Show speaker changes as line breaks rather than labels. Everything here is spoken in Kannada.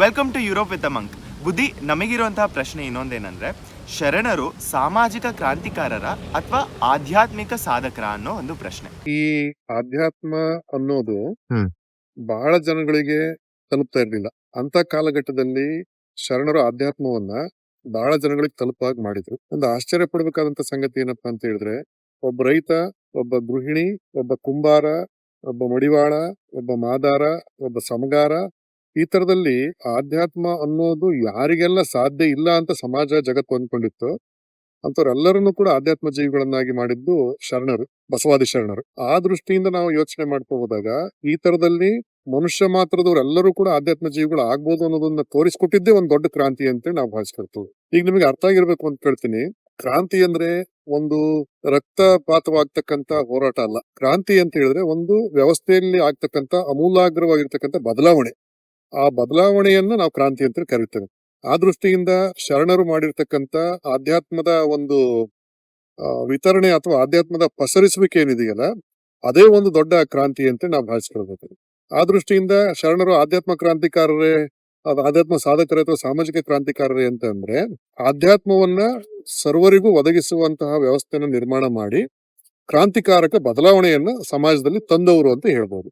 Welcome to Europe with a monk. ಬುದ್ಧಿ, ನಮಗಿರುವಂತಹ ಪ್ರಶ್ನೆ ಇನ್ನೊಂದೇನಂದ್ರೆ, ಶರಣರು ಸಾಮಾಜಿಕ ಕ್ರಾಂತಿಕಾರರ ಅಥವಾ ಆಧ್ಯಾತ್ಮಿಕ ಸಾಧಕರ ಅನ್ನೋ ಒಂದು ಪ್ರಶ್ನೆ.
ಈ ಆಧ್ಯಾತ್ಮ ಅನ್ನೋದು
ಹ್ಮ್.
ಬಹಳ ಜನಗಳಿಗೆ ತಲುಪ್ತಾ ಇರ್ಲಿಲ್ಲ. ಅಂತ ಕಾಲಘಟ್ಟದಲ್ಲಿ ಶರಣರು ಆಧ್ಯಾತ್ಮವನ್ನ ಬಹಳ ಜನಗಳಿಗೆ ತಲುಪಾಗಿ ಮಾಡಿದ್ರು. ಒಂದು ಆಶ್ಚರ್ಯ ಪಡ್ಬೇಕಾದಂತ ಸಂಗತಿ ಏನಪ್ಪಾ ಅಂತ ಹೇಳಿದ್ರೆ, ಒಬ್ಬ ರೈತ, ಒಬ್ಬ ಗೃಹಿಣಿ, ಒಬ್ಬ ಕುಂಬಾರ, ಒಬ್ಬ ಮಡಿವಾಳ, ಒಬ್ಬ ಮಾದಾರ, ಒಬ್ಬ ಸಮಗಾರ, ಈ ತರದಲ್ಲಿ ಆಧ್ಯಾತ್ಮ ಅನ್ನೋದು ಯಾರಿಗೆಲ್ಲ ಸಾಧ್ಯ ಇಲ್ಲ ಅಂತ ಸಮಾಜ ಜಗತ್ತು ಅಂದ್ಕೊಂಡಿತ್ತು, ಅಂತವ್ರೆಲ್ಲರನ್ನು ಕೂಡ ಆಧ್ಯಾತ್ಮ ಜೀವಿಗಳನ್ನಾಗಿ ಮಾಡಿದ್ದು ಶರಣರು, ಬಸವಾದಿ ಶರಣರು. ಆ ದೃಷ್ಟಿಯಿಂದ ನಾವು ಯೋಚನೆ ಮಾಡ್ಕೊ ಹೋದಾಗ ಈ ತರದಲ್ಲಿ ಮನುಷ್ಯ ಮಾತ್ರದವರೆಲ್ಲರೂ ಕೂಡ ಆಧ್ಯಾತ್ಮ ಜೀವಿಗಳು ಆಗ್ಬೋದು ಅನ್ನೋದನ್ನ ತೋರಿಸ್ಕೊಟ್ಟಿದ್ದೇ ಒಂದು ದೊಡ್ಡ ಕ್ರಾಂತಿ ಅಂತ ನಾವು ಭಾವಿಸ್ಕೊಳ್ತೀವಿ. ಈಗ ನಿಮಗೆ ಅರ್ಥ ಆಗಿರ್ಬೇಕು ಅಂತ ಕೇಳ್ತೀನಿ, ಕ್ರಾಂತಿ ಅಂದ್ರೆ ಒಂದು ರಕ್ತಪಾತವಾಗ್ತಕ್ಕಂತ ಹೋರಾಟ ಅಲ್ಲ. ಕ್ರಾಂತಿ ಅಂತ ಹೇಳಿದ್ರೆ ಒಂದು ವ್ಯವಸ್ಥೆಯಲ್ಲಿ ಆಗ್ತಕ್ಕಂತ ಅಮೂಲಾಗ್ರವಾಗಿರ್ತಕ್ಕಂಥ ಬದಲಾವಣೆ. ಆ ಬದಲಾವಣೆಯನ್ನ ನಾವು ಕ್ರಾಂತಿ ಅಂತ ಕರಿತೇವೆ. ಆ ದೃಷ್ಟಿಯಿಂದ ಶರಣರು ಮಾಡಿರ್ತಕ್ಕಂತ ಆಧ್ಯಾತ್ಮದ ಒಂದು ವಿತರಣೆ ಅಥವಾ ಆಧ್ಯಾತ್ಮದ ಪಸರಿಸುವಿಕೆ ಏನಿದೆಯಲ್ಲ, ಅದೇ ಒಂದು ದೊಡ್ಡ ಕ್ರಾಂತಿ ಅಂತ ನಾವು ಭಾವಿಸ್ಕೊಳ್ಬೇಕು. ಆ ದೃಷ್ಟಿಯಿಂದ ಶರಣರು ಆಧ್ಯಾತ್ಮ ಕ್ರಾಂತಿಕಾರರೇ, ಆಧ್ಯಾತ್ಮ ಸಾಧಕರೇ ಅಥವಾ ಸಾಮಾಜಿಕ ಕ್ರಾಂತಿಕಾರರೇ ಅಂತ ಅಂದ್ರೆ, ಆಧ್ಯಾತ್ಮವನ್ನ ಸರ್ವರಿಗೂ ಒದಗಿಸುವಂತಹ ವ್ಯವಸ್ಥೆಯನ್ನು ನಿರ್ಮಾಣ ಮಾಡಿ ಕ್ರಾಂತಿಕಾರಕ ಬದಲಾವಣೆಯನ್ನ ಸಮಾಜದಲ್ಲಿ ತಂದವರು ಅಂತ ಹೇಳ್ಬೋದು.